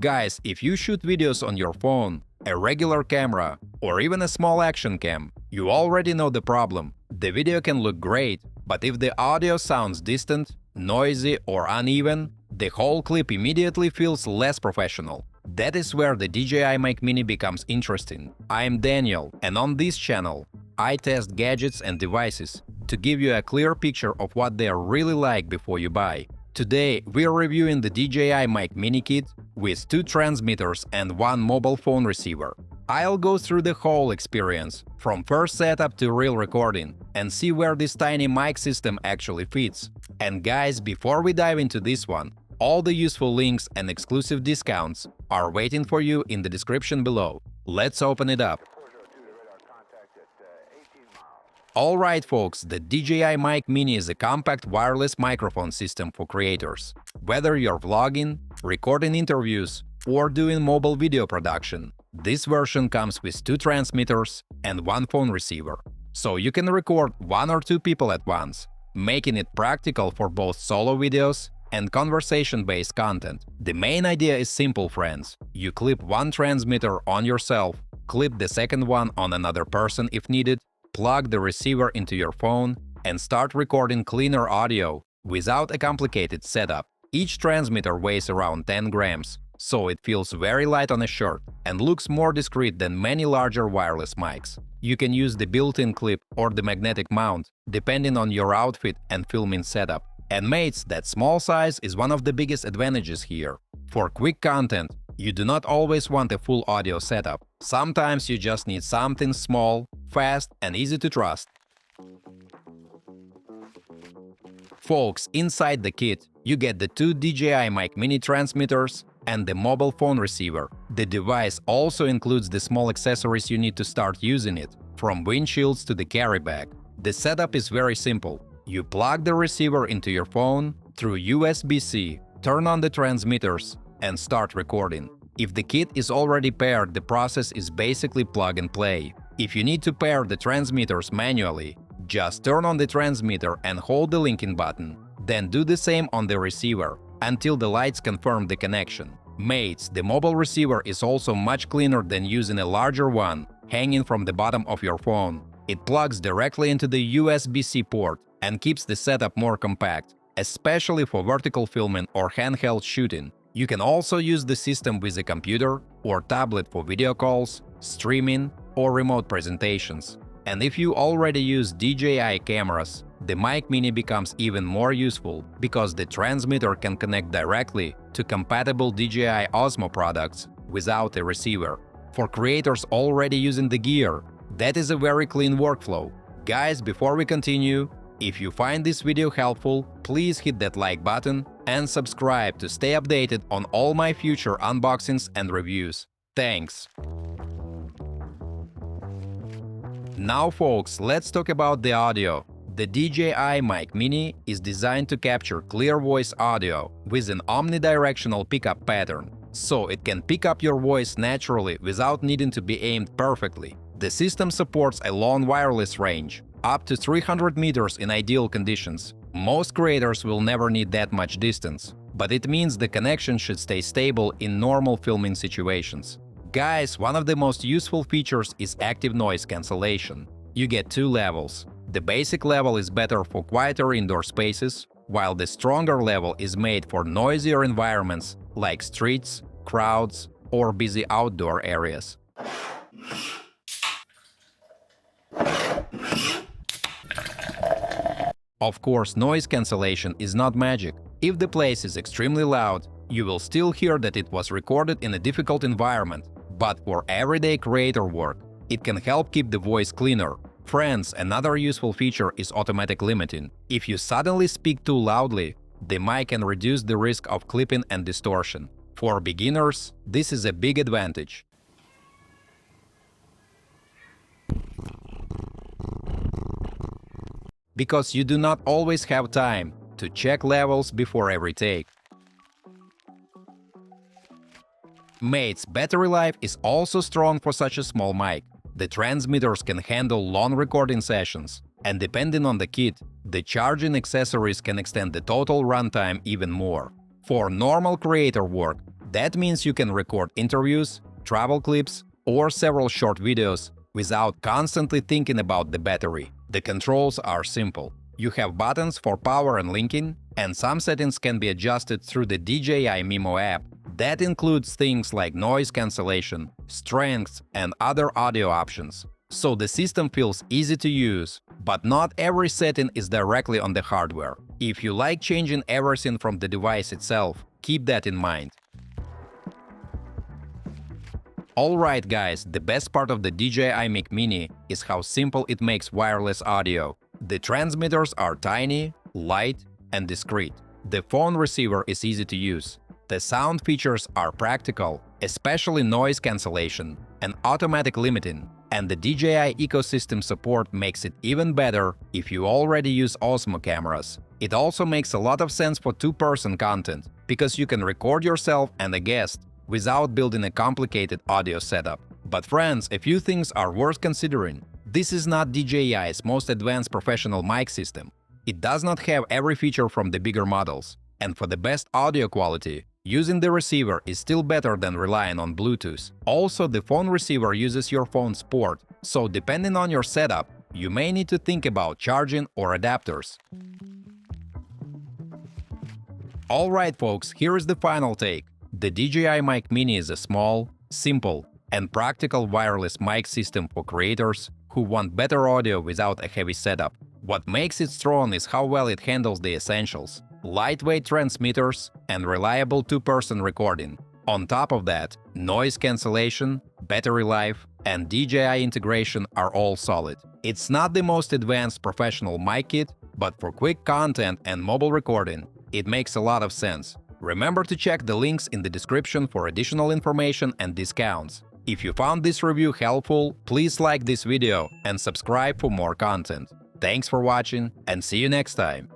Guys, if you shoot videos on your phone, a regular camera, or even a small action cam, you already know the problem. The video can look great, but if the audio sounds distant, noisy, or uneven, the whole clip immediately feels less professional. That is where the DJI Mic Mini becomes interesting. I'm Daniel, and on this channel, I test gadgets and devices to give you a clear picture of what they are really like before you buy. Today, we are reviewing the DJI Mic Mini kit with 2 transmitters and 1 mobile phone receiver. I'll go through the whole experience, from first setup to real recording, and see where this tiny mic system actually fits. And guys, before we dive into this one, all the useful links and exclusive discounts are waiting for you in the description below. Let's open it up. Alright folks, the DJI Mic Mini is a compact wireless microphone system for creators. Whether you're vlogging, recording interviews, or doing mobile video production, this version comes with 2 transmitters and 1 phone receiver. So you can record 1 or 2 people at once, making it practical for both solo videos and conversation-based content. The main idea is simple, friends. You clip 1 transmitter on yourself, clip the second one on another person if needed, plug the receiver into your phone, and start recording cleaner audio without a complicated setup. Each transmitter weighs around 10 grams, so it feels very light on a shirt and looks more discreet than many larger wireless mics. You can use the built-in clip or the magnetic mount, depending on your outfit and filming setup. And mates, that small size is one of the biggest advantages here. For quick content, you do not always want a full audio setup. Sometimes you just need something small, fast, and easy to trust. Folks, inside the kit, you get the 2 DJI Mic Mini transmitters and the mobile phone receiver. The device also includes the small accessories you need to start using it, from windshields to the carry bag. The setup is very simple. You plug the receiver into your phone through USB-C, turn on the transmitters, and start recording. If the kit is already paired, the process is basically plug and play. If you need to pair the transmitters manually, just turn on the transmitter and hold the linking button. Then do the same on the receiver, until the lights confirm the connection. Mates, the mobile receiver is also much cleaner than using a larger one hanging from the bottom of your phone. It plugs directly into the USB-C port and keeps the setup more compact, especially for vertical filming or handheld shooting. You can also use the system with a computer or tablet for video calls, streaming, or remote presentations. And if you already use DJI cameras, the Mic Mini becomes even more useful because the transmitter can connect directly to compatible DJI Osmo products without a receiver. For creators already using the gear, that is a very clean workflow. Guys, before we continue, if you find this video helpful, please hit that like button and subscribe to stay updated on all my future unboxings and reviews. Thanks! Now folks, let's talk about the audio. The DJI Mic Mini is designed to capture clear voice audio with an omnidirectional pickup pattern, so it can pick up your voice naturally without needing to be aimed perfectly. The system supports a long wireless range, up to 300 meters in ideal conditions. Most creators will never need that much distance, but it means the connection should stay stable in normal filming situations. Guys, one of the most useful features is active noise cancellation. You get 2 levels. The basic level is better for quieter indoor spaces, while the stronger level is made for noisier environments like streets, crowds, or busy outdoor areas. Of course, noise cancellation is not magic. If the place is extremely loud, you will still hear that it was recorded in a difficult environment. But for everyday creator work, it can help keep the voice cleaner. Friends, another useful feature is automatic limiting. If you suddenly speak too loudly, the mic can reduce the risk of clipping and distortion. For beginners, this is a big advantage. Because you do not always have time to check levels before every take. Mates, battery life is also strong for such a small mic. The transmitters can handle long recording sessions, and depending on the kit, the charging accessories can extend the total runtime even more. For normal creator work, That means you can record interviews, travel clips, or several short videos without constantly thinking about the battery. The controls are simple. You have buttons for power and linking, and some settings can be adjusted through the DJI Mimo app. That includes things like noise cancellation, strength, and other audio options. So the system feels easy to use, but not every setting is directly on the hardware. If you like changing everything from the device itself, keep that in mind. Alright guys, the best part of the DJI Mic Mini is how simple it makes wireless audio. The transmitters are tiny, light, and discreet. The phone receiver is easy to use. The sound features are practical, especially noise cancellation and automatic limiting, and the DJI ecosystem support makes it even better if you already use Osmo cameras. It also makes a lot of sense for two-person content, because you can record yourself and a guest without building a complicated audio setup. But friends, a few things are worth considering. This is not DJI's most advanced professional mic system. It does not have every feature from the bigger models. And for the best audio quality, using the receiver is still better than relying on Bluetooth. Also, the phone receiver uses your phone's port, so depending on your setup, you may need to think about charging or adapters. Alright folks, here is the final take. The DJI Mic Mini is a small, simple, and practical wireless mic system for creators who want better audio without a heavy setup. What makes it strong is how well it handles the essentials: lightweight transmitters and reliable two-person recording. On top of that, noise cancellation, battery life, and DJI integration are all solid. It's not the most advanced professional mic kit, but for quick content and mobile recording, it makes a lot of sense. Remember to check the links in the description for additional information and discounts. If you found this review helpful, please like this video and subscribe for more content. Thanks for watching, and see you next time!